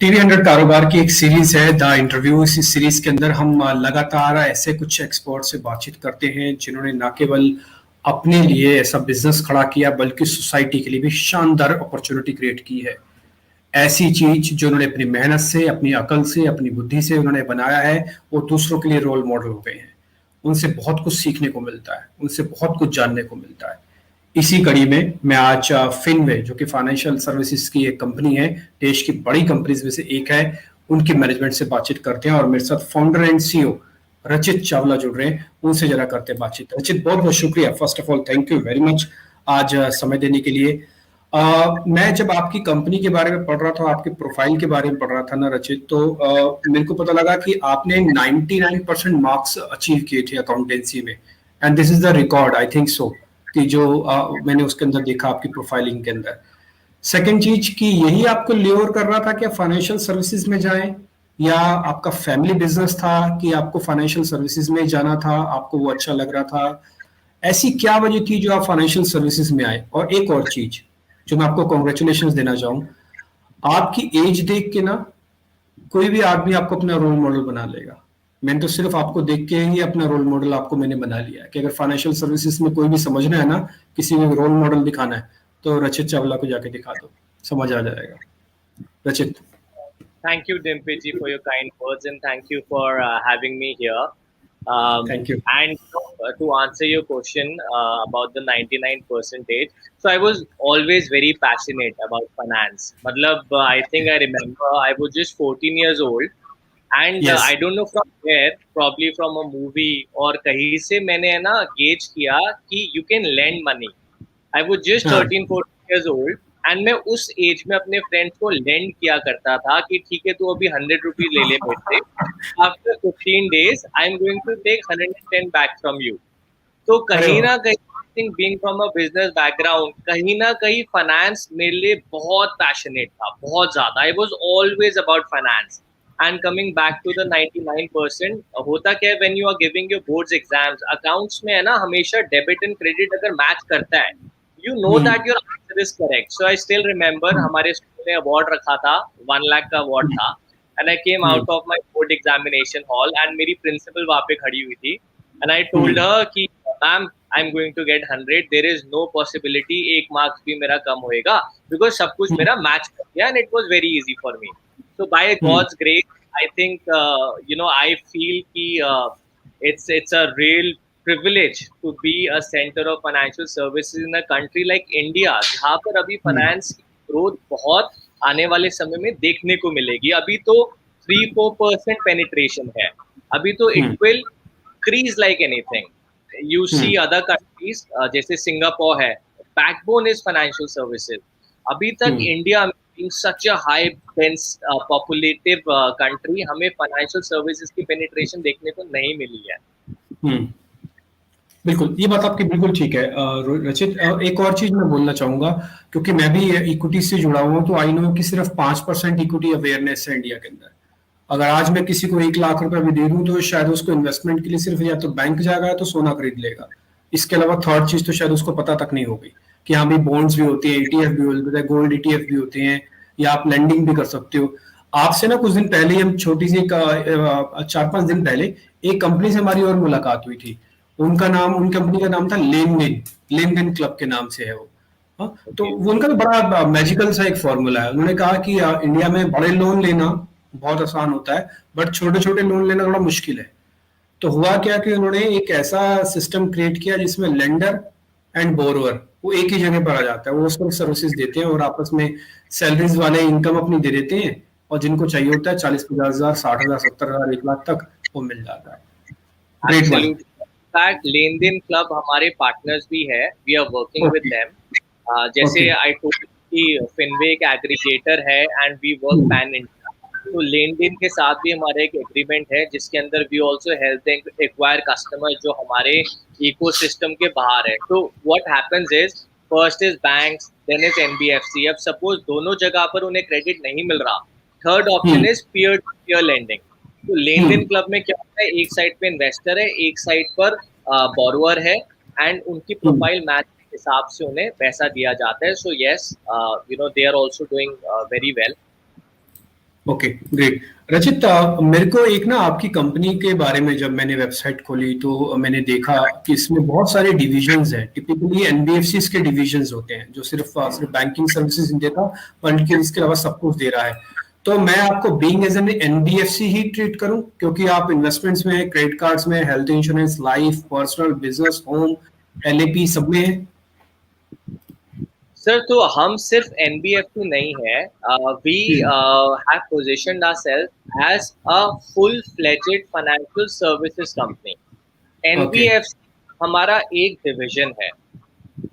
TV 100 कारोबार की एक सीरीज है द इंटरव्यू। इस सीरीज के अंदर हम लगातार ऐसे कुछ एक्सपर्ट से बातचीत करते हैं जिन्होंने न केवल अपने लिए ऐसा बिजनेस खड़ा किया बल्कि सोसाइटी के लिए भी शानदार अपॉर्चुनिटी क्रिएट की है। ऐसी चीज जो उन्होंने अपनी मेहनत से, अपनी अकल से, अपनी बुद्धि से उन्होंने बनाया है, वो दूसरों के लिए रोल मॉडल हो गए हैं। उनसे बहुत कुछ सीखने को मिलता है, उनसे बहुत कुछ जानने को मिलता है। इसी कड़ी में मैं आज फिनवे, जो कि फाइनेंशियल सर्विसेज की एक कंपनी है, देश की बड़ी कंपनीज में से एक है, उनकी मैनेजमेंट से बातचीत करते हैं। और मेरे साथ फाउंडर एंड सीईओ रचित चावला जुड़ रहे हैं, उनसे जरा करते हैं बातचीत। रचित, बहुत बहुत शुक्रिया, first of all thank you very much आज समय देने के लिए। मैं जब आपकी कंपनी के बारे में पढ़ रहा था, आपके प्रोफाइल के बारे में पढ़ रहा था ना रचित, तो मेरे को पता लगा कि आपने 99% मार्क्स अचीव किए थे अकाउंटेंसी में, and this is the record, I think so, कि जो मैंने उसके अंदर देखा आपकी प्रोफाइलिंग के अंदर। सेकंड चीज कि यही आपको ल्योर कर रहा था कि आप फाइनेंशियल सर्विसेज में जाएं, या आपका फैमिली बिजनेस था कि आपको फाइनेंशियल सर्विसेज में जाना था, आपको वो अच्छा लग रहा था? ऐसी क्या वजह थी जो आप फाइनेंशियल सर्विसेज में आए? और एक और चीज जो मैं आपको कॉन्ग्रेचुलेशन देना चाहूँ, आपकी एज देख के ना कोई भी आदमी आपको अपना रोल मॉडल बना लेगा। मैंने तो सिर्फ आपको देख के ही अपना रोल मॉडल आपको मैंने बना लिया है कि अगर फाइनेंशियल सर्विसेज में कोई भी समझना है ना, किसी को रोल मॉडल दिखाना है, तो रचित चावला को जाके दिखा दो, समझ आ जाएगा। रचित। Thank you, Dimple ji, for your kind words, and thank you for having me here. Thank you. And to answer your question about the 99%, so I was always very passionate about finance. Matlab, I think I remember I was just 14 years old, and Yes. I don't know from where, probably from a movie और कहीं से मैंने है ना gauge किया कि you can lend money. I was just हाँ। 13-14 years old, and मैं उस एज में अपने फ्रेंड्स को लेंड किया करता था कि ठीक है तू अभी 100 रुपीज ले ले मेरे से, after 15 days I am going to take 110 back from you. तो कहीं ना कहीं being from a business background, कहीं ना कहीं फाइनेंस मेरे लिए बहुत पैशनेट था, बहुत ज्यादा। I was always about finance. And coming back to the 99%, होता क्या है when you are giving your boards exams, accounts में है ना हमेशा डेबिट एंड क्रेडिट अगर मैच करता है, you know that your answer is correct. So I still remember हमारे स्कूल ने अवार्ड रखा था, 1 लाख का अवार्ड था, and I came out of my board examination hall and मेरी प्रिंसिपल वहाँ पे खड़ी हुई थी, and I told her कि ma'am I'm going to get 100, there is no possibility एक मार्क्स भी मेरा कम होएगा, because सब कुछ मेरा मैच कर गया, and it was very easy for me. So by God's grace, I think I feel कि it's a real privilege to be a center of financial services in a country like India, जहाँ पर अभी finance की growth बहुत आने वाले समय में देखने को मिलेगी। अभी तो 3-4% पेनिट्रेशन है, अभी तो it will increase like anything. You see other countries जैसे सिंगापुर है, बैकबोन इज फाइनेंशियल सर्विसेज। अभी तक इंडिया में being such a high dense populative country, हमें फाइनेंशियल सर्विसेज की पेनिट्रेशन देखने को नहीं मिली है। बिल्कुल, ये बात आपकी बिल्कुल ठीक है रचित। एक और चीज मैं बोलना चाहूंगा, क्योंकि मैं भी इक्विटी से जुड़ा हुआ हूँ, तो आई नो कि सिर्फ 5% इक्विटी अवेयरनेस है इंडिया के अंदर। अगर आज मैं किसी को 1 लाख रुपए भी दे दूं तो शायद उसको इन्वेस्टमेंट के लिए सिर्फ या तो बैंक जाएगा या तो सोना खरीद लेगा। इसके अलावा थर्ड चीज तो शायद उसको पता तक नहीं होगी कि हाँ भाई बॉन्ड्स भी होते हैं, ETF भी होते हैं, गोल्ड ETF भी होते हैं, या आप लेंडिंग भी कर सकते हो। आपसे ना कुछ दिन पहले हम छोटी सी 4-5 दिन पहले एक कंपनी से हमारी और मुलाकात हुई थी। उन कंपनी का नाम था लेन देन क्लब के नाम से है वो। तो वो उनका तो बड़ा मैजिकल सा एक फॉर्मूला है। उन्होंने कहा कि इंडिया में बड़े लोन लेना बहुत आसान होता है, बट छोटे छोटे लोन लेना थोड़ा मुश्किल है। तो हुआ क्या कि उन्होंने एक ऐसा सिस्टम क्रिएट किया जिसमें लेंडर एंड बोरोअर वो एक ही जगह पर आ जाता है। वो उसको सर्विसेज देते हैं और आपस में सैलरीज वाले इनकम अपनी दे देते हैं, और जिनको चाहिए होता है 40-50 हजार, 60 हजार, 70 हजार, 1 लाख तक वो मिल जाता है। Absolutely. In fact, Lenden club हमारे पार्टनर्स भी है, we are working with them. जैसे आई टोल्ड कि फिनवे एक एग्रीगेटर है and we work pan India, तो लेनदेन के साथ भी हमारा एक एग्रीमेंट है जिसके अंदर we also help them acquire customer जो हमारे इकोसिस्टम के बाहर है। तो what happens is, first is banks, then is NBFC। अब सपोज दोनों जगह पर उन्हें क्रेडिट नहीं मिल रहा, third option is peer to peer lending. तो लेनदेन क्लब में क्या होता है, एक साइड पे इन्वेस्टर है, एक साइड पर बोरोअर है, एंड उनकी प्रोफाइल मैच हिसाब से उन्हें पैसा दिया जाता है. So yes, they are also doing very well. Okay, great. रचित, मेरे को एक ना आपकी कंपनी के बारे में जब मैंने वेबसाइट खोली तो मैंने देखा कि इसमें बहुत सारे डिविजन्स हैं. टिपिकली एनबीएफसीज के डिविजन्स होते हैं जो सिर्फ बैंकिंग सर्विसेज नहीं देता बल्कि इसके अलावा सब कुछ दे रहा है. तो मैं आपको बीइंग एज एन एनबीएफसी ही ट्रीट करूं क्योंकि आप इन्वेस्टमेंट्स में, क्रेडिट कार्ड्स में, health insurance, life, personal, business, home, LAP सब में है. सर, तो हम सिर्फ एनबीएफसी नहीं है. We have positioned ourselves as a full fledged financial services company. NBFC हमारा एक डिवीजन है.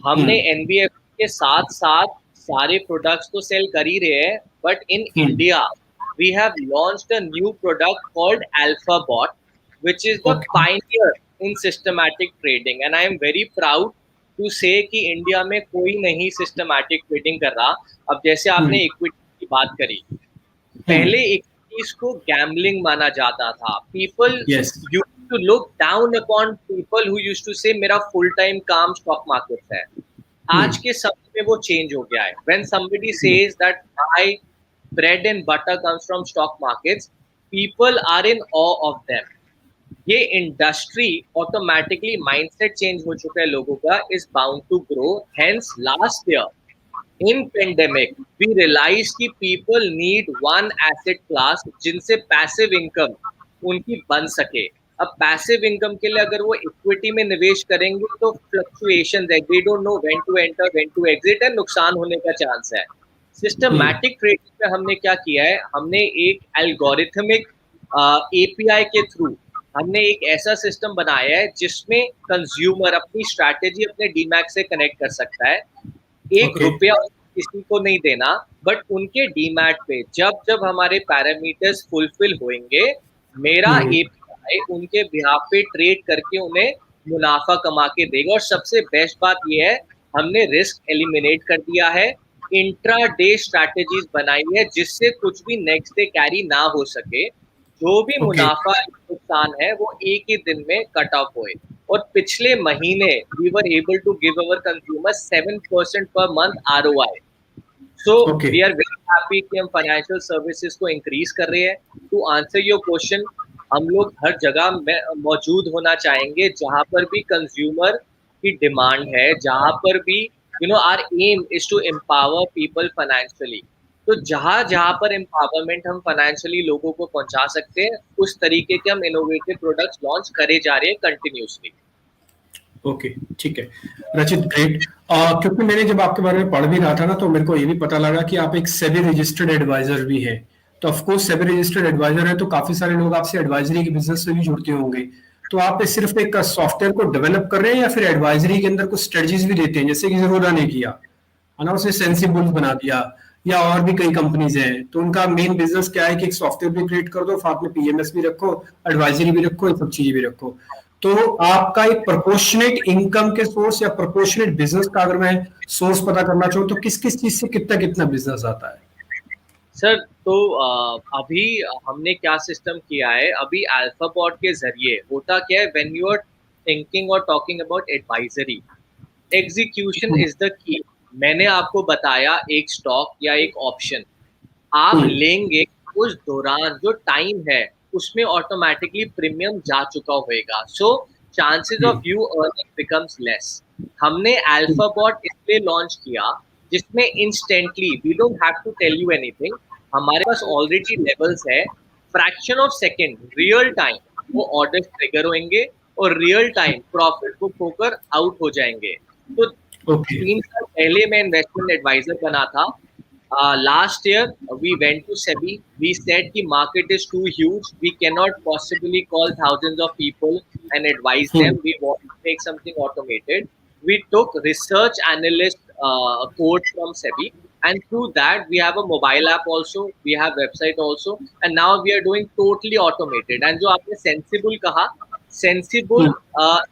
हमने एनबीएफसी के साथ साथ सारे प्रोडक्ट्स तो सेल कर ही रहे हैं, but in India we have launched a new product called Alphabot, which is the pioneer in systematic trading, and I am very proud to say कि इंडिया में कोई नहीं सिस्टमैटिक ट्रेडिंग कर रहा. अब जैसे आपने इक्विटी की बात करी, पहले इक्विटीज को गैम्बलिंग माना जाता था. People used to look down upon people who used to say मेरा फुल टाइम काम स्टॉक मार्केट है. आज के समय में वो चेंज हो गया है. When somebody says that my bread and butter comes from stock markets, people are in awe of them. ये इंडस्ट्री ऑटोमेटिकली माइंडसेट चेंज हो चुका है लोगों का, is bound to grow. Hence last year in pandemic we realise कि people need one asset class जिनसे passive income उनकी बन सके. अब पैसिव इनकम के लिए अगर वो इक्विटी में निवेश करेंगे तो फ्लक्चुएशन है, they don't know when to enter when to exit, and नुकसान होने का चांस है. सिस्टमैटिक ट्रेडिंग में हमने क्या किया है, हमने एक एल्गोरिथमिक एपीआई के थ्रू हमने एक ऐसा सिस्टम बनाया है जिसमें कंज्यूमर अपनी स्ट्रैटेजी अपने डीमैट से कनेक्ट कर सकता है. एक रुपया किसी को नहीं देना, बट उनके डीमैट पे जब जब हमारे पैरामीटर्स फुलफिल होंगे, मेरा एपीआई उनके बिहाफ पे ट्रेड करके उन्हें मुनाफा कमा के देगा. और सबसे बेस्ट बात यह है, हमने रिस्क एलिमिनेट कर दिया है. इंट्रा डे स्ट्रैटेजीज बनाई है जिससे कुछ भी नेक्स्ट डे कैरी ना हो सके. जो भी मुनाफा नुकसान है वो एक ही दिन में कट ऑफ होए. और पिछले महीने we were able to give our consumer 7% पर month ROI. So we are very happy कि हम फाइनेंशियल सर्विसेज को इंक्रीज कर रहे हैं. टू आंसर योर क्वेश्चन, हम लोग हर जगह में मौजूद होना चाहेंगे जहां पर भी कंज्यूमर की डिमांड है, जहां पर भी our aim is to empower people financially. तो जहां जहां पर एम्पावरमेंट हम फाइनेंशियली लोगों को पहुंचा सकते हैं, उस तरीके के हम इनोवेटिव प्रोडक्ट्स लॉन्च करे जा रहे हैं कंटिन्यूसली. ओके, ठीक है रचित, ग्रेट. क्योंकि मैंने जब आपके बारे में पढ़ भी रहा था ना, तो मेरे को ये भी पता लगा कि आप एक सेबी रजिस्टर्ड एडवाइजर भी है. तो of course SEBI registered advisor है तो काफी सारे लोग आपसे एडवाइजरी के बिजनेस से भी जुड़ते होंगे. तो आप सिर्फ एक सॉफ्टवेयर को डेवलप कर रहे हैं या फिर एडवाइजरी के अंदर कुछ स्ट्रेटजीज भी देते हैं, जैसे कि ज़ीरोधा ने किया है ना, उसने सेंसिबल बना दिया, या और भी कई कंपनीज हैं. तो उनका मेन बिजनेस क्या है कि एक सॉफ्टवेयर भी क्रिएट कर दो, साथ में पीएमएस भी रखो, एडवाइजरी भी रखो, ये सब चीजें भी रखो. तो आपका एक प्रोपोर्शनेट इनकम के सोर्स या प्रोपोर्शनेट बिजनेस का अगर मैं सोर्स पता करना चाहूँ तो किस किस चीज से कितना कितना बिजनेस आता है? सर, तो अभी हमने क्या सिस्टम किया है, अभी अल्फाबॉट के जरिए होता क्या है, व्हेन यू आर थिंकिंग और talking about advisory, execution is the key. मैंने आपको बताया एक स्टॉक या एक ऑप्शन आप लेंगे, उस दौरान जो टाइम है उसमें ऑटोमेटिकली प्रीमियम जा चुका होएगा. So chances of you earning becomes less. हमने अल्फाबॉट इसलिए लॉन्च किया जिसमें instantly we don't have to tell you anything, हमारे पास ऑलरेडी लेवल्स है, fraction of second real time वो ऑर्डर ट्रिगर होंगे और रियल टाइम प्रॉफिट बुक होकर आउट हो जाएंगे. तो 3 साल पहले मैं इन्वेस्टमेंट एडवाइजर बना था. Last year we went to SEBI. We said the market is too huge. We cannot possibly call thousands of people and advise them. We want to make something automated. We took research analyst code from SEBI, and through that we have a mobile app also. We have website also, and now we are doing totally automated. And जो आपने sensible कहा, sensible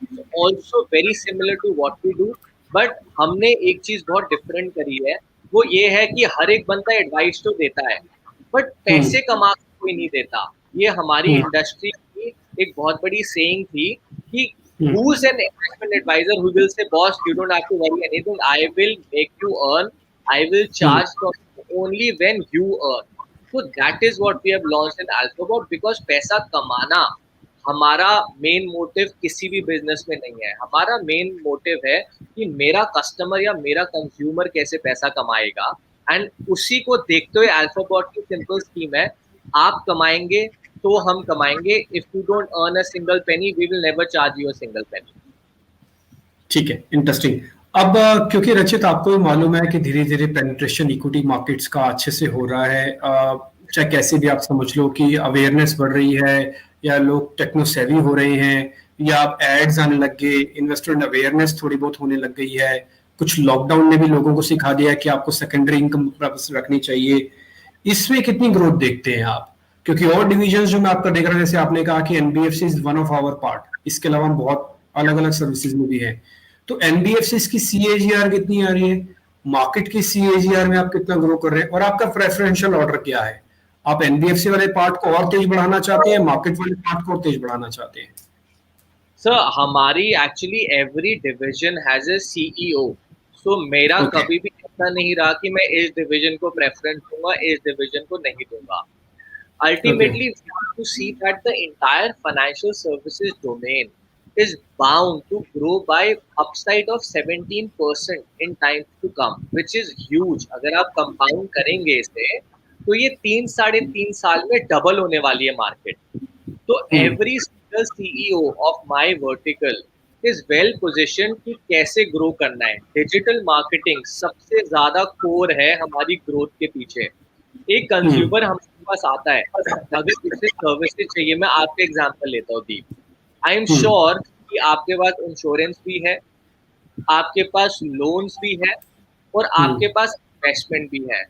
is also very similar to what we do. But हमने एक चीज बहुत different करी है, वो ये है कि हर एक बंदा एडवाइस तो देता है बट पैसे कमा कोई नहीं देता. ये हमारी इंडस्ट्री की एक बहुत बड़ी सेइंग थी कि Who's an investment advisor who will say, boss, you don't have to worry anything. I will make you earn. I will charge from you only when you earn. So that is what we have launched in Alphabot because पैसा कमाना हमारा main motive किसी भी business में नहीं है. हमारा main motive है कि मेरा कस्टमर या मेरा कंज्यूमर कैसे पैसा कमाएगा एंड उसी को देखते हुए अल्फाबॉट की सिंपल स्कीम है. आप कमाएंगे तो हम कमाएंगे. If you don't earn a single penny we will never charge you a single penny. ठीक है, इंटरेस्टिंग. अब क्योंकि रचित आपको भी मालूम है कि धीरे धीरे पेनिट्रेशन इक्विटी मार्केट्स का अच्छे से हो रहा है, चाहे कैसे भी आप समझ लो कि अवेयरनेस बढ़ रही है या लोग टेक्नो सेवी हो रहे हैं या आप एड्स आने लग गए, इन्वेस्टर अवेयरनेस थोड़ी बहुत होने लग गई है. कुछ लॉकडाउन ने भी लोगों को सिखा दिया कि आपको सेकेंडरी इनकम रखनी चाहिए. इसमें कितनी ग्रोथ देखते हैं आप? क्योंकि और डिविजन जो मैं आपका देख रहा हूँ, जैसे आपने कहा कि NBFC is one of our part, इसके अलावा हम बहुत अलग अलग सर्विसेज में भी है. तो एनबीएफसी की सीएजीआर कितनी आ रही है, मार्केट की सीएजीआर में आप कितना ग्रो कर रहे हैं और आपका प्रेफरेंशियल ऑर्डर क्या है? आप एनबीएफसी वाले पार्ट को और तेज बढ़ाना चाहते हैं, मार्केट वाले पार्ट को और तेज बढ़ाना चाहते हैं? सर हमारी actually every division has a CEO. So मेरा कभी भी ऐसा नहीं रहा कि मैं इस डिवीजन को प्रेफरेंस दूंगा, इस डिवीजन को नहीं दूंगा. Ultimately, we have to see that the entire financial services domain is bound to grow by upside of 17% in times to come, which is huge. अगर आप कंपाउंड करेंगे इसे तो ये 3-3.5 साल में डबल होने वाली है मार्केट. तो every single CEO of my vertical is well position कि कैसे ग्रो करना है. डिजिटल मार्केटिंग सबसे ज्यादा कोर है हमारी ग्रोथ के पीछे. एक कंज्यूमर हमारे पास आता है, अगर उसे सर्विसेज चाहिए, मैं आपके एग्जांपल लेता हूँ दीप. आई एम श्योर कि आपके पास इंश्योरेंस भी है, आपके पास लोन्स भी है और आपके पास इन्वेस्टमेंट भी है.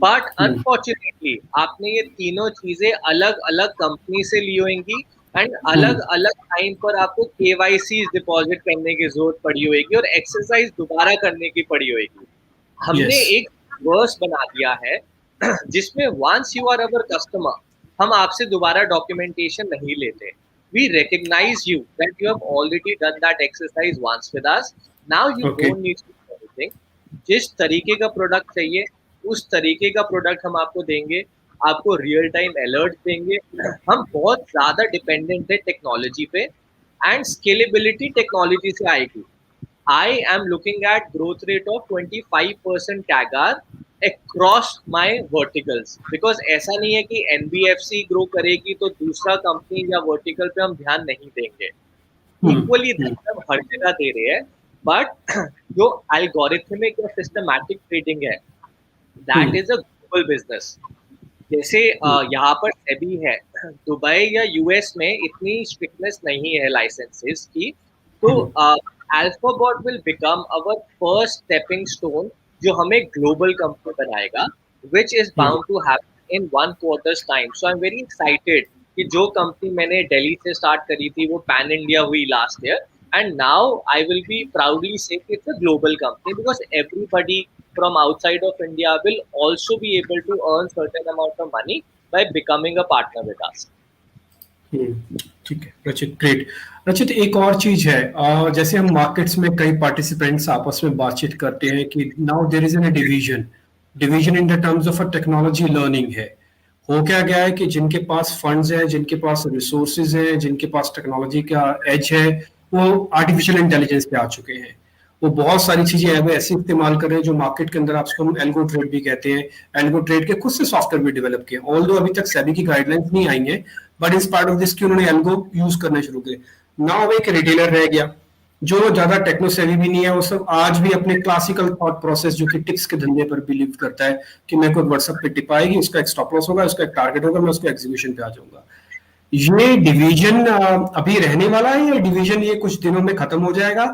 बट अनफॉर्चुनेटली आपने ये तीनों चीजें अलग अलग कंपनी से ली होंगी एंड अलग अलग टाइम पर आपको केवाईसी डिपॉजिट करने की जरूरत पड़ी होगी और एक्सरसाइज दोबारा करने की पड़ी होगी. हमने एक वर्स बना दिया है जिसमें once you are our customer, हम आपसे दोबारा डॉक्यूमेंटेशन नहीं लेते. We recognize you that you have already done that exercise once with us. Now you don't need to do anything. जिस तरीके का प्रोडक्ट चाहिए उस तरीके का प्रोडक्ट हम आपको देंगे, आपको रियल टाइम अलर्ट देंगे. हम बहुत ज्यादा डिपेंडेंट है टेक्नोलॉजी पे एंड स्केलेबिलिटी टेक्नोलॉजी से आएगी. I am looking at growth rate of 25% CAGR across my verticals because ऐसा नहीं है कि NBFC ग्रो करेगी तो दूसरा कंपनी या वर्टिकल पे हम ध्यान नहीं देंगे. इक्वली हम हर जगह दे रहे हैं. बट जो एल्गोरिथमिक या सिस्टमैटिक ट्रेडिंग है that is a global business. जैसे यहाँ पर सेबी है, दुबई या यूएस में इतनी स्ट्रिक्टनेस नहीं है लाइसेंसेस की. तो Alphabot will become our first stepping stone जो हमें ग्लोबल कंपनी बनाएगा, which is bound to happen in 1 quarter's time. So I'm very excited कि जो कंपनी मैंने दिल्ली से स्टार्ट करी थी वो पैन इंडिया हुई last year and now I will be proudly saying it's a global company because everybody from outside of India will also be able to earn certain amount of money by becoming a partner with us. ठीक है रचित, great. रचित, एक और चीज है, जैसे हम मार्केट्स में कई पार्टिसिपेंट्स आपस में बातचीत करते हैं कि now there is an division in the terms of a technology learning है. हो क्या गया है कि जिनके पास फंड्स है, जिनके पास रिसोर्सेज है, जिनके पास टेक्नोलॉजी का एज है, वो आर्टिफिशियल इंटेलिजेंस पे आ चुके हैं. वो बहुत सारी चीजें वो ऐसे इस्तेमाल कर रहे हैं जो मार्केट के अंदर आपको हम एल्गो ट्रेड भी कहते हैं. एल्गो ट्रेड के खुद से सॉफ्टवेयर भी डेवलप किए, ऑल्दो अभी तक सेबी की गाइडलाइंस नहीं आई है, बट इस पार्ट ऑफ दिस की उन्होंने एल्गो यूज करना शुरू किए. नाउ एक रिटेलर रह गया जो ज्यादा टेक्नो सेवी भी नहीं है, वो सब आज भी अपने क्लासिकल थॉट प्रोसेस जो कि टिप्स के धंधे पर बिलीव करता है कि मेरे को व्हाट्सएप पे टिप आएगी, उसका एक स्टॉप लॉस होगा, उसका एक टारगेट होगा, मैं उसके एग्जीक्यूशन पे आ जाऊंगा. ये डिवीजन अभी रहने वाला है या डिवीजन ये कुछ दिनों में खत्म हो जाएगा?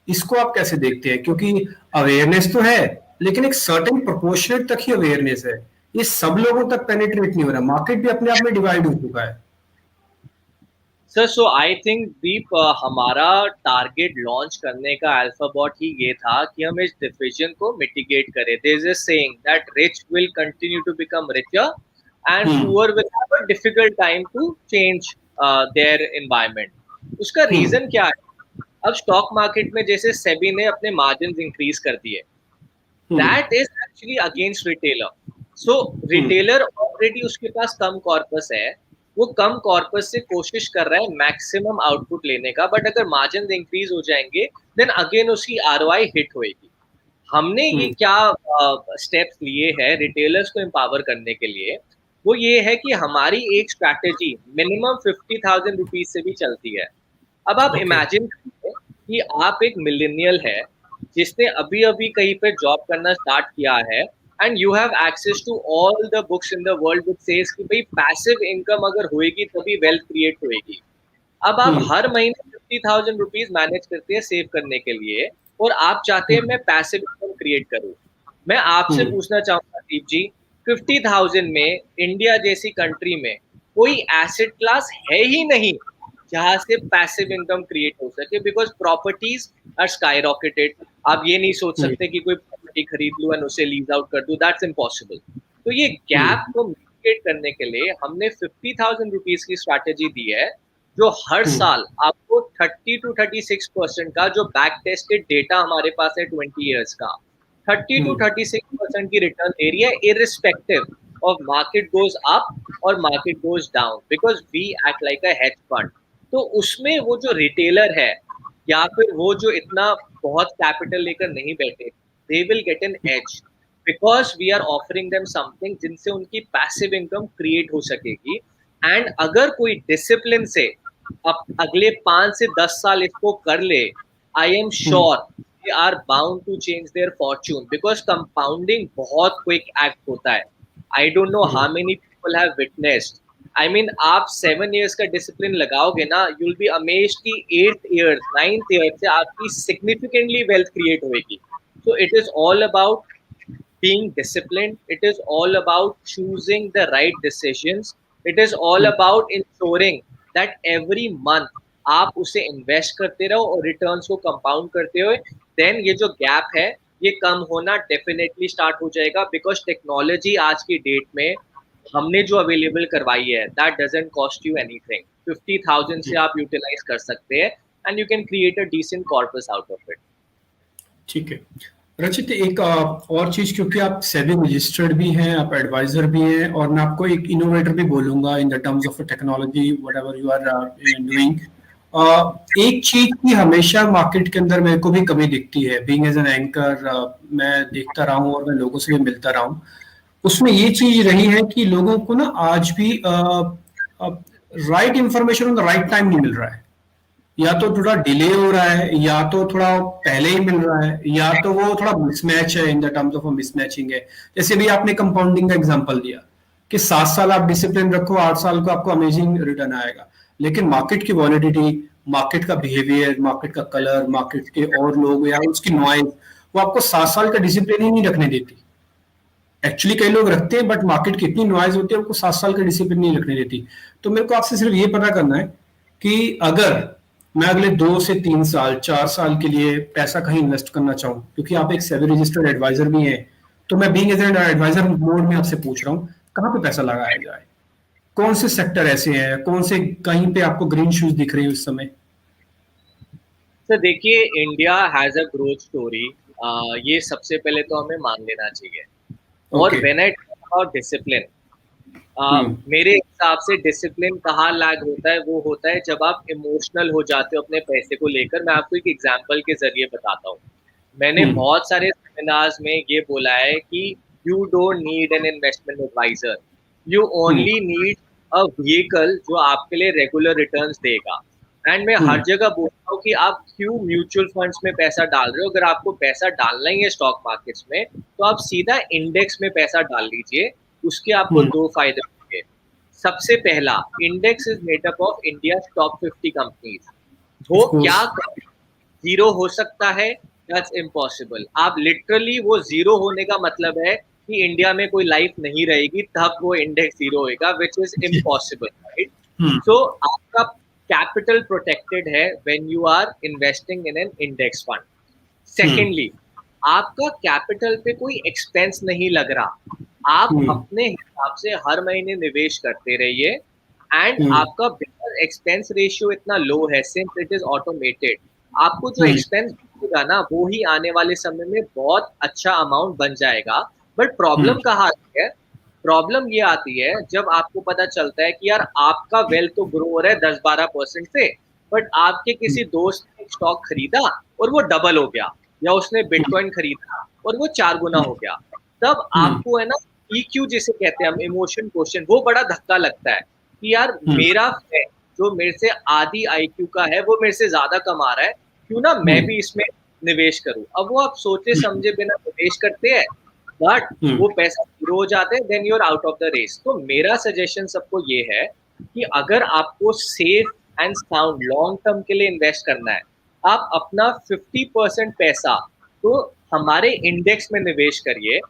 इसको आप कैसे देखते हैं? क्योंकि अवेयरनेस तो है लेकिन एक सर्टेन प्रोपोर्शनेट तक ही अवेयरनेस है, ये सब लोगों तक पेनिट्रेट नहीं हो रहा. मार्केट भी अपने आप में डिवाइड हो चुका है. सर सो आई थिंक दीप हमारा टारगेट लॉन्च करने का अल्फाबॉट ही ये था कि हम इस डिविजन को मिटिगेट करें. There is a saying that rich will continue to become richer and poor will have a difficult time to change their environment. उसका रीजन क्या है? अब स्टॉक मार्केट में जैसे सेबी ने अपने मार्जिन इंक्रीज कर दिए, that is actually against retailer. So retailer already उसके पास कम कॉर्पस है, वो कम कॉर्पस से कोशिश कर रहा है मैक्सिमम आउटपुट लेने का, बट अगर मार्जिन इंक्रीज हो जाएंगे देन अगेन उसकी आरओआई हिट होएगी. हमने ये क्या स्टेप्स लिए हैं रिटेलर्स को एम्पावर करने के लिए, वो ये है कि हमारी एक स्ट्रैटेजी मिनिमम 50,000 रुपीज से भी चलती है. अब आप ओके. इमेजिन करिए कि आप एक मिलेनियल है जिसने अभी अभी कहीं पे जॉब करना स्टार्ट किया है, and you have access to all the books in the world which says कि भाई पैसिव इनकम अगर होएगी तभी वेल्थ क्रिएट होएगी. अब आप हर महीने 50,000 रुपीज मैनेज करते हैं सेव करने के लिए, और आप चाहते हैं मैं पैसिव इनकम क्रिएट करूं. मैं आपसे पूछना चाहूंगा दीप जी, 50,000 में इंडिया जैसी कंट्री में कोई एसेट क्लास है ही नहीं जहां से पैसिव इनकम क्रिएट हो सके, because properties are sky rocketed. आप ये नहीं सोच सकते कि कोई प्रॉपर्टी खरीद लूं एंड उसे लीज आउट कर दूं, दैट्स इम्पॉसिबल. तो ये गैप को मिटिगेट करने के लिए हमने 50,000 रुपीज की स्ट्रैटेजी दी है, जो हर साल आपको 30 to 36% का, जो बैक टेस्टेड डेटा हमारे पास है 20 ईयर्स का, 30 to 36% की रिटर्न दे रही है irrespective of market goes up और market goes down, because we act like a hedge fund. तो उसमें वो जो रिटेलर है या फिर वो जो इतना बहुत कैपिटल लेकर नहीं बैठे, they will get an edge because we are offering them something जिनसे उनकी पैसिव इनकम क्रिएट हो सकेगी. एंड अगर कोई डिसिप्लिन से अब अगले 5 से 10 साल इसको कर ले, I am sure they are bound to change their fortune, because compounding बहुत क्विक एक्ट होता है. I don't know how many people have witnessed. I mean आप 7 ईयर्स का डिसिप्लिन लगाओगे ना, यू विल बी अमेज्ड कि 8th ईयर 9th ईयर से आपकी सिग्निफिकेंटली वेल्थ क्रिएट होएगी. So it is all about being disciplined. It is all about choosing the right decisions. It is all about ensuring that every month आप उसे invest करते रहो और returns को compound करते हुए, देन ये जो गैप है ये कम होना डेफिनेटली स्टार्ट हो जाएगा. बिकॉज टेक्नोलॉजी आज की डेट में हमने जो अवेलेबल करवाई है, that doesn't cost you anything. 50,000 से आप यूटिलाइज कर सकते हैं and you can create a decent corpus out of it. ठीक है रचित, एक और चीज, क्योंकि आप सेबी रजिस्टर्ड भी हैं, आप एडवाइजर भी हैं, और मैं आपको एक इनोवेटर भी बोलूंगा in the terms of technology whatever you are doing. एक चीज की हमेशा मार्केट के अंदर मेरे को भी कमी दिखती है, बीइंग एज एन एंकर मैं देखता रहा हूँ और मैं लोगों से भी मिलता रहा हूँ. उसमें ये चीज रही है कि लोगों को ना आज भी right information on the right time नहीं मिल रहा है. या तो थोड़ा डिले हो रहा है, या तो थोड़ा पहले ही मिल रहा है, या तो वो थोड़ा मिसमैच है, इन द टर्म्स ऑफ मिसमैचिंग है. जैसे भी आपने कंपाउंडिंग का एग्जांपल दिया कि 7 साल आप डिसिप्लिन रखो, 8 साल को आपको अमेजिंग रिटर्न आएगा. लेकिन मार्केट की वॉलिडिटी, मार्केट का बिहेवियर, मार्केट का कलर, मार्केट के और लोग या उसकी नॉइज, वो आपको 7 साल का डिसिप्लिन ही नहीं रखने देती. एक्चुअली कई लोग रखते हैं, बट मार्केट की इतनी नॉइज होती है उनको 7 साल का डिसिप्लिन नहीं रखने देती. तो मेरे को आपसे सिर्फ ये पता करना है कि अगर मैं अगले 2 से 3 साल 4 साल के लिए पैसा कहीं इन्वेस्ट करना चाहूँ, क्योंकि आप एक सेबी रजिस्टर्ड एडवाइजर भी हैं, तो मैं being as an advisor mode में आपसे पूछ रहा हूँ कहाँ पे पैसा लगाया जाए, कौन से सेक्टर ऐसे हैं, कौन से कहीं पे आपको ग्रीन शूज दिख रही है उस समय? सर देखिए, India has a growth story, ये सबसे पहले तो हमें मान लेना चाहिए. और when I talk about discipline, मेरे हिसाब से डिसिप्लिन कहाँ लैग होता है, वो होता है जब आप इमोशनल हो जाते हो अपने पैसे को लेकर. मैं आपको एक एग्जांपल के जरिए बताता हूँ. मैंने बहुत सारे सेमिनार्स में ये बोला है कि you don't need an investment advisor, you only need a vehicle जो आपके लिए रेगुलर रिटर्न्स देगा. एंड मैं हर जगह बोलता हूँ कि आप क्यों म्यूचुअल फंड्स में पैसा डाल रहे हो. अगर आपको पैसा डालना ही है स्टॉक मार्केट्स में, तो आप सीधा इंडेक्स में पैसा डाल लीजिए. उसके आपको 2 फायदे होंगे. सबसे पहला, index is made up of India top 50 companies. वो क्या जीरो हो सकता है? That's impossible. आप लिटरली, वो जीरो होने का मतलब है कि इंडिया में कोई लाइफ नहीं रहेगी तब वो इंडेक्स जीरो होएगा, which is impossible, right? So आपका कैपिटल प्रोटेक्टेड है when you are investing in an index fund. Secondly, आपका कैपिटल पे कोई एक्सपेंस नहीं लग रहा. आप अपने हिसाब से हर महीने निवेश करते रहिए, एंड आपका एक्सपेंस रेशियो इतना लो है सिंस इट इज ऑटोमेटेड. आपको जो एक्सपेंस बचेगा ना वो ही आने वाले समय में बहुत अच्छा अमाउंट बन जाएगा। बट प्रॉब्लम कहाँ आती है? प्रॉब्लम ये आती है जब आपको पता चलता है कि यार आपका वेल्थ तो ग्रो हो रहा है 10-12% से, बट आपके किसी दोस्त ने एक स्टॉक खरीदा और वो डबल हो गया, या उसने बिटकॉइन खरीदा और वो 4 गुना हो गया। तब आपको है ना ईक्यू जिसे कहते हैं हम, इमोशन क्वेश्चन, वो बड़ा धक्का लगता है कि यार मेरा फ्रेंड जो मेरे से आधी आईक्यू का है वो मेरे से ज्यादा कमा रहा है, क्यों ना मैं भी इसमें निवेश करूं। अब वो आप सोचे समझे बिना निवेश करते हैं, बट वो पैसा जीरो हो जाते हैं, then you are out of the race. तो मेरा सजेशन सबको ये है कि अगर आपको safe and sound long term के लिए इन्वेस्ट करना है, आप अपना 50% पैसा तो हमारे इंडेक्स में निवेश करिए।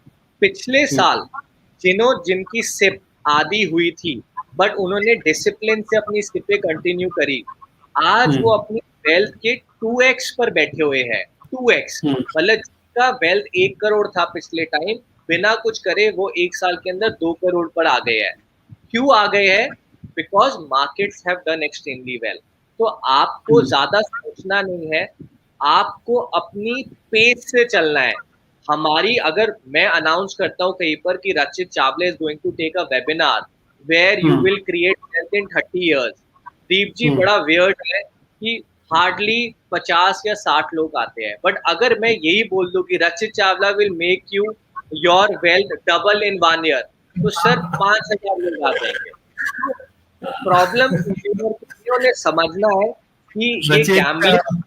पिछले साल जिनकी सिप आधी हुई थी बट उन्होंने डिसिप्लिन से अपनी सिपें कंटिन्यू करी, आज वो अपनी वेल्थ के 2x पर बैठे हुए हैं। 2x मतलब जिसका वेल्थ 1 करोड़ था पिछले टाइम, बिना कुछ करे वो 1 साल के अंदर 2 करोड़ पर आ गए हैं। क्यों आ गए हैं? Because markets have done extremely well. तो आपको ज्यादा सोचना नहीं है, आपको अपनी पेस से चलना है। हमारी अगर मैं अनाउंस करता हूँ कहीं पर कि Rachit Chawla is going to take a webinar where you will create wealth in 30 years, Deep ji बड़ा वियर्ड है कि हार्डली 50 या 60 लोग आते हैं, बट अगर मैं यही बोल दूं कि Rachit Chawla will make you your wealth double in 1 year, तो सर 5,000 लोग आ जाएंगे। प्रॉब्लम कंज्यूमर ने समझना है कि ये गैम्बलिंग।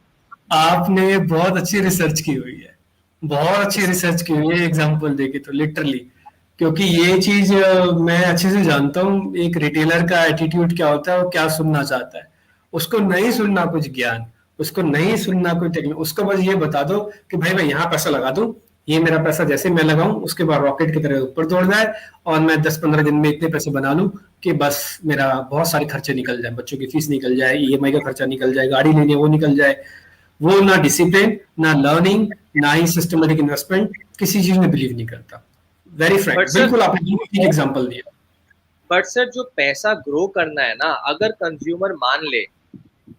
आपने बहुत अच्छी रिसर्च की हुई है, बहुत अच्छी रिसर्च की हुई है एग्जांपल देके तो लिटरली, क्योंकि ये चीज मैं अच्छे से जानता हूँ एक रिटेलर का एटीट्यूड क्या होता है, वो क्या सुनना चाहता है। उसको नहीं सुनना कुछ ज्ञान, उसको नहीं सुनना कोई टेक्निक, उसको बस ये बता दो कि भाई मैं यहाँ पैसा लगा दूं, ये मेरा पैसा जैसे मैं लगाऊं उसके बाद रॉकेट की तरह ऊपर दौड़ जाए और मैं 10-15 दिन में इतने पैसे बना लूं कि बस मेरा बहुत सारे खर्चे निकल जाए, बच्चों की फीस निकल जाए, ईएमआई का खर्चा निकल जाए, गाड़ी लेनी है वो निकल जाए। वो ना डिसिप्लिन, ना लर्निंग, ना ही सिस्टमेटिक इन्वेस्टमेंट, किसी चीज में बिलीव नहीं करता। वेरी फ्रैंक, बिल्कुल आपने ठीक एग्जांपल दिया। बट सर जो पैसा ग्रो करना है ना, अगर कंज्यूमर मान ले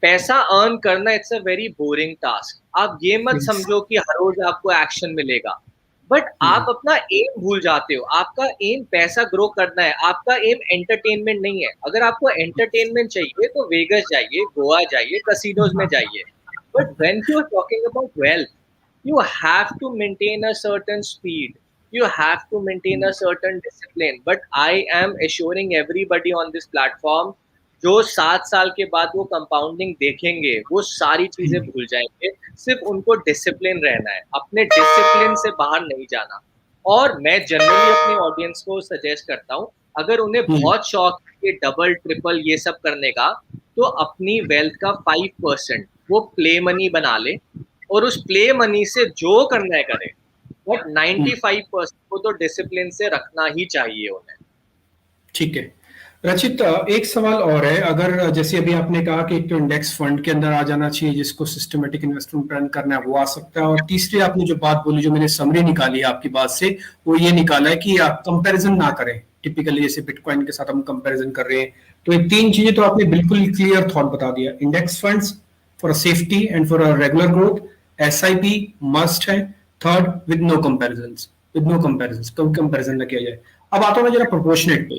पैसा अर्न करना it's a very boring task, आप ये मत समझो कि हर रोज आपको एक्शन मिलेगा, बट आप अपना एम भूल जाते हो। आपका एम पैसा ग्रो करना है, आपका एम एंटरटेनमेंट नहीं है। अगर आपको एंटरटेनमेंट चाहिए तो वेगस जाइए, गोवा जाइए, कसिनोज में जाइए, but when you are talking about wealth, you have to maintain a certain speed, you have to maintain a certain discipline, but I am assuring everybody on this platform, जो 7 साल के बाद वो compounding देखेंगे वो सारी चीजें भूल जाएंगे। सिर्फ उनको डिसिप्लिन रहना है, अपने डिसिप्लिन से बाहर नहीं जाना। और मैं जनरली अपने ऑडियंस को सजेस्ट करता हूँ, अगर उन्हें बहुत शौक है डबल ट्रिपल ये सब करने का, तो अपनी वेल्थ का 5% वो प्ले मनी बना ले और उस प्ले मनी से जो करना है करे, बट 95% को तो डिसिप्लिन से रखना ही चाहिए उन्हें। ठीक है रचित, एक सवाल और है। अगर जैसे अभी आपने कहा कि एक तो इंडेक्स फंड के अंदर आ जाना चाहिए, जिसको सिस्टमेटिक इन्वेस्टमेंट प्लान करना है वो आ सकता है, और तीसरी आपने जो बात बोली, जो मैंने समरी निकाली है आपकी बात से, वो ये निकाला है कि आप कंपैरिजन ना करें। टिपिकली जैसे बिटकॉइन के साथ हम कंपैरिजन कर रहे हैं, तो ये तीन चीजें तो आपने बिल्कुल क्लियर थॉट बता दिया। Index funds for safety and for regular growth, SIP must है, third with no comparison, with no comparison, कभी कंपैरिजन ना किया जाए। अब आता हूं मैं जरा प्रोपोर्शनेट पे।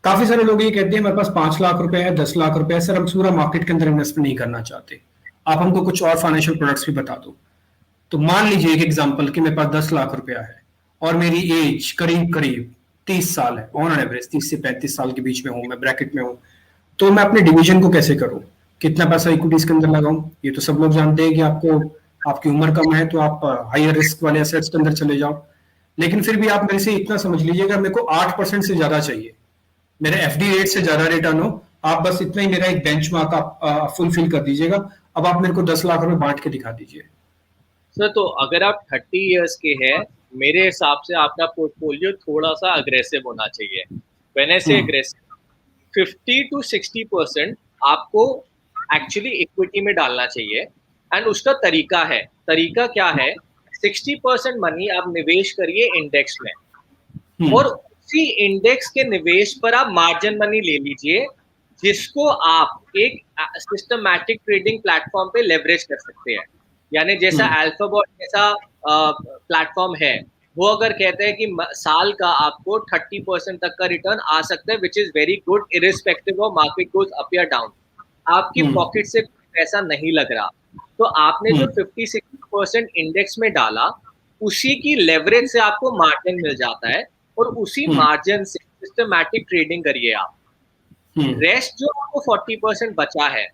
काफी सारे लोग ये कहते हैं मेरे पास 5 लाख रुपए है, 10 लाख रुपए है, सर हम पूरा मार्केट के अंदर इन्वेस्टमेंट नहीं करना चाहते, आप हमको कुछ और फाइनेंशियल प्रोडक्ट्स भी बता दो। तो मान लीजिए एक एग्जांपल कि मेरे पास 10 लाख रुपया है और मेरी एज करीब करीब 30 साल है, ऑन एवरेज 30 से 35 साल के बीच में हूं, मैं ब्रैकेट में हूं। तो मैं अपने डिवीजन को कैसे करूं, कितना पैसा इक्विटीज के अंदर लगाऊं? ये तो सब लोग जानते हैं कि आपको, आपकी उम्र कम है तो आप हायर रिस्क वाले एसेट्स के अंदर चले जाओ। लेकिन फिर भी आप मेरे से इतना समझ लीजिएगा, मेरे को 8% से ज्यादा चाहिए, मेरे एफडी रेट से ज्यादा रिटर्न हो, आप बस इतना ही मेरा एक बेंचमार्क आप फुलफिल कर दीजिएगा। अब आप मेरे को 10 लाख रुपए बांट के दिखा दीजिए। सर तो अगर आप 30 इयर्स के हैं, मेरे हिसाब से आपका पोर्टफोलियो थोड़ा सा अग्रेसिव होना चाहिए। व्हेन आई से अग्रेसिव, 50 to 60% आपको एक्चुअली इक्विटी में डालना चाहिए। एंड उसका तरीका है, तरीका क्या है? 60% मनी आप निवेश करिए इंडेक्स में, और उसी इंडेक्स के निवेश पर आप मार्जिन मनी ले लीजिए जिसको आप एक सिस्टमैटिक ट्रेडिंग प्लेटफॉर्म पे लेवरेज कर सकते हैं। यानी जैसा अल्फाबॉट जैसा प्लेटफॉर्म है, वो अगर कहते हैं कि साल का आपको 30% तक का रिटर्न आ सकता है, which is very good irrespective of market goes up या डाउन, आपकी पॉकेट से पैसा नहीं लग रहा, तो आपने जो 50-60% इंडेक्स में डाला, उसी की लेवरेज से आपको मार्जिन मिल जाता है, और उसी मार्जिन से सिस्टमैटिक ट्रेडिंग करिए आप। रेस्ट जो आपको 40% बचा है,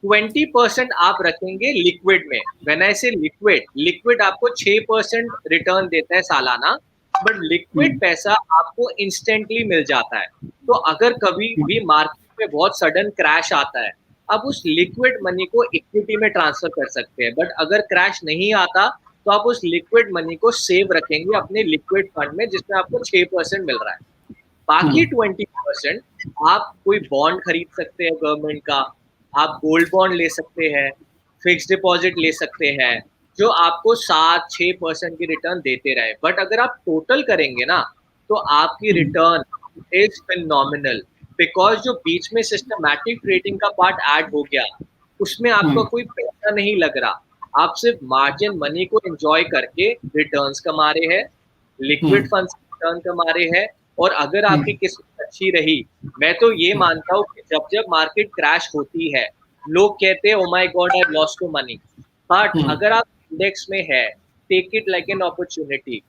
20% आप रखेंगे लिक्विड में। व्हेन आई से लिक्विड, लिक्विड आपको 6% रिटर्न देता है सालाना, बट लिक्विड पैसा आपको इंस्टेंटली मिल जाता है। तो अगर कभी भी मार्केट में बहुत सडन क्रैश आता है, आप उस लिक्विड मनी को इक्विटी में ट्रांसफर कर सकते हैं, बट अगर क्रैश नहीं आता तो आप उस लिक्विड मनी को सेव रखेंगे अपने लिक्विड फंड में, जिसमें आपको 6% मिल रहा है। बाकी 20% आप कोई बॉन्ड खरीद सकते हैं गवर्नमेंट का, आप गोल्ड बॉन्ड ले सकते हैं, फिक्स डिपॉजिट ले सकते हैं, जो आपको 7-6% की रिटर्न देते रहे। बट अगर आप टोटल करेंगे ना, तो आपकी रिटर्न इज फिनोमिनल, बिकॉज जो बीच में सिस्टमैटिक ट्रेडिंग का पार्ट ऐड हो गया, उसमें आपका कोई पैसा नहीं लग रहा, आप सिर्फ मार्जिन मनी को एंजॉय करके रिटर्न्स कमा रहे हैं, लिक्विड फंड्स रिटर्न कमा रहे हैं। और अगर आपकी किस्मत अच्छी रही, मैं तो ये मानता हूँ कि जब जब मार्केट क्रैश होती है, लोग कहते हैं oh my god I lost too money, but अगर आप इंडेक्स में है, take it like an opportunity,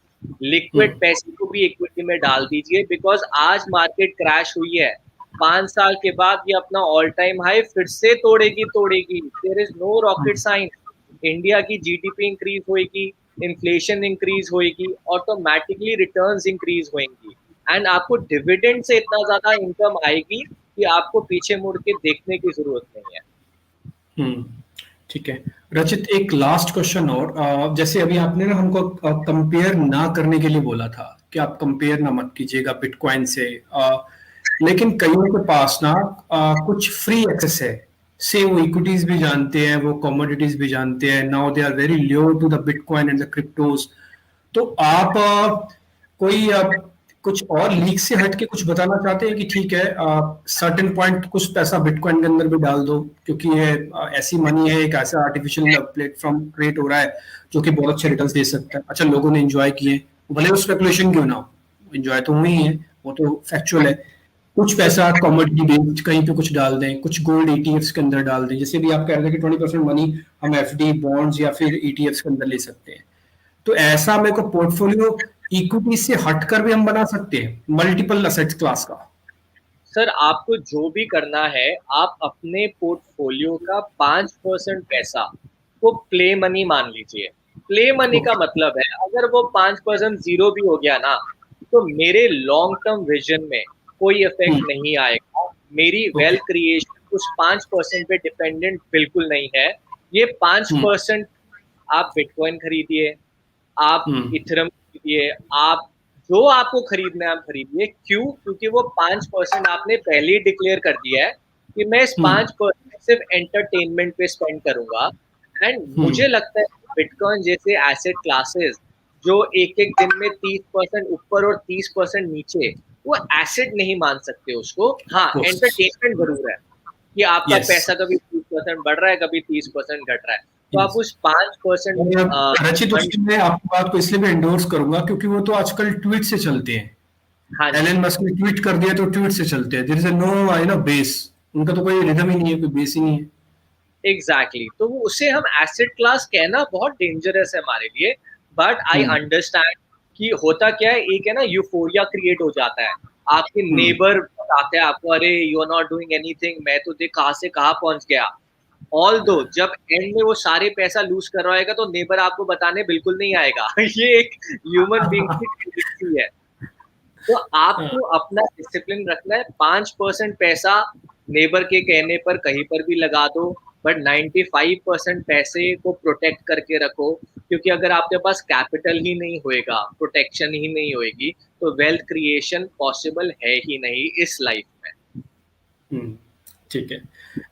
liquid पैसे को भी इक्विटी में डाल दीजिए, बिकॉज आज मार्केट क्रैश हुई है, 5 साल के बाद ये अपना ऑल टाइम हाई फिर से तोड़ेगी। There is no rocket science. India की जीडीपी इंक्रीज होएगी, इन्फ्लेशन इंक्रीज होएगी, ऑटोमेटिकली रिटर्न्स इंक्रीज होंगी, एंड आपको डिविडेंड से इतना ज्यादा इनकम आएगी कि आपको पीछे मुड़ के देखने की जरूरत नहीं है। ठीक है रचित, एक लास्ट क्वेश्चन और, जैसे अभी आपने ना हमको कंपेयर ना करने के लिए बोला था कि आप कंपेयर ना मत कीजिएगा बिटकॉइन से, लेकिन कईयों के पास ना कुछ फ्री एक्सेस है, से वो इक्विटीज भी जानते हैं, वो कमोडिटीज भी जानते हैं, now they are very low to the bitcoin and the cryptos. तो आप कोई कुछ और लीक से हट के कुछ बताना चाहते हैं कि ठीक है सर्टेन पॉइंट कुछ पैसा बिटकॉइन के अंदर भी डाल दो, क्योंकि ये ऐसी मनी है, एक ऐसा आर्टिफिशियल प्लेटफॉर्म क्रिएट हो रहा है जो कि बहुत अच्छे रिटर्न्स दे सकता है। अच्छा, लोगों ने एंजॉय किए, भले वो स्पेकुलेशन क्यों ना हो, एंजॉय तो हुई है, वो तो फैक्चुअल है। कुछ पैसा कमोडिटी बेस्ड कहीं पे कुछ डाल दें, कुछ गोल्ड ईटीएफ्स के अंदर डाल दें, जैसे भी आप कह रहे थे कि 20% मनी हम एफडी, बॉन्ड्स या फिर ईटीएफ्स के अंदर ले सकते हैं। तो ऐसा मेरे को पोर्टफोलियो इक्विटी से हटकर भी हम बना सकते हैं मल्टीपल असेट्स क्लास का। सर, आपको जो भी करना है, आप अपने पोर्टफोलियो का 5% पैसा को प्ले मनी मान लीजिए। प्ले मनी का मतलब है अगर वो 5% जीरो भी हो गया ना, तो मेरे लॉन्ग टर्म विजन में कोई इफेक्ट नहीं आएगा। मेरी वेल्थ क्रिएशन उस 5% पे डिपेंडेंट बिल्कुल नहीं है। ये 5% आप बिटकॉइन खरीदिए, आप इथेरियम खरीदिए, आप जो आपको खरीदना है आप खरीदिए। क्यों? क्योंकि वो 5% आपने पहले ही डिक्लेयर कर दिया है कि मैं इस 5% सिर्फ एंटरटेनमेंट पे स्पेंड करूंगा। एंड मुझे लगता है बिटकॉइन जैसे एसेट क्लासेस जो एक एक दिन में 30% ऊपर और 30% नीचे, वो एसेट नहीं मान सकते उसको। हाँ, एंटरटेनमेंट जरूर है कि आपका पैसा कभी 30% बढ़ रहा है, कभी 30% घट रहा है, तो आप उस 5% रचित, मैं आपकी बात को इसलिए भी एंडोर्स करूंगा क्योंकि वो तो आजकल ट्वीट से चलते हैं। हाँ, एलन मस्क ने ट्वीट कर दिया तो ट्वीट से चलते हैं, देयर इज नो बेस, उनका तो कोई रिदम ही नहीं है, कोई बेस ही नहीं है। एग्जैक्टली, तो उसे हम एसेट क्लास कहना बहुत डेंजरस है हमारे लिए। बट आई अंडरस्टैंड कि होता क्या है, एक है ना यूफोरिया क्रिएट हो जाता है, आपके नेबर बताते हैं आपको, अरे you are not doing anything, मैं तो देख कहाँ से कहाँ पहुंच गया। ऑल दो जब एंड में वो सारे पैसा लूज कर रहा है तो नेबर आपको बताने बिल्कुल नहीं आएगा। ये एक ह्यूमन बीइंग की टेंडेंसी है। तो आपको अपना डिसिप्लिन रखना है। 5% पैसा नेबर के कहने पर कहीं पर भी लगा दो, बट 95% पैसे को प्रोटेक्ट करके रखो, क्योंकि अगर आपके पास कैपिटल ही नहीं होएगा, प्रोटेक्शन ही नहीं होएगी, तो वेल्थ क्रिएशन पॉसिबल है ही नहीं इस लाइफ में। ठीक है,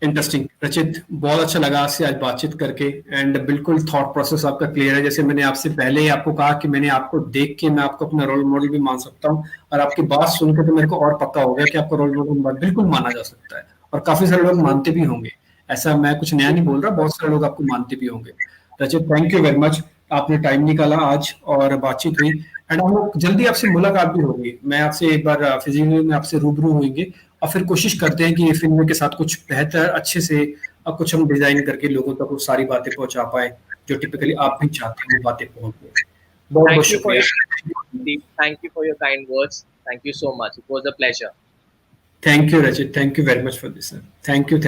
इंटरेस्टिंग रचित, बहुत अच्छा लगा आपसे आज बातचीत करके, एंड बिल्कुल थॉट प्रोसेस आपका क्लियर है। जैसे मैंने आपसे पहले ही आपको कहा कि मैंने आपको देख के मैं आपको अपना रोल मॉडल भी मान सकता हूँ, और आपकी बात सुनकर तो मेरे को और पक्का हो गया कि आपका रोल मॉडल बिल्कुल माना जा सकता है। और काफी सारे लोग मानते भी होंगे। ऐसा मैं कुछ नया नहीं बोल रहा, बहुत सारे लोग आपको मानते भी होंगे। रचित, थैंक यू वेरी मच, आपने टाइम निकाला आज और बातचीत हुई। एंड हम लोग जल्दी आपसे मुलाकात भी होगी, मैं आपसे एक बार फिजिकली में आपसे रूबरू होंगे और फिर कोशिश करते हैं कि फिल्म के साथ कुछ बेहतर अच्छे से कुछ हम डिजाइन करके लोगों तक वो सारी बातें पहुंचा पाए जो टिपिकली आप भी चाहते हैं वो बातें पहुंचे। बहुत बहुत Thank you for शुक्रिया। your thank you for your kind words. Thank you so much. It was a pleasure. Thank you Rachit, thank you very much for this sir, thank you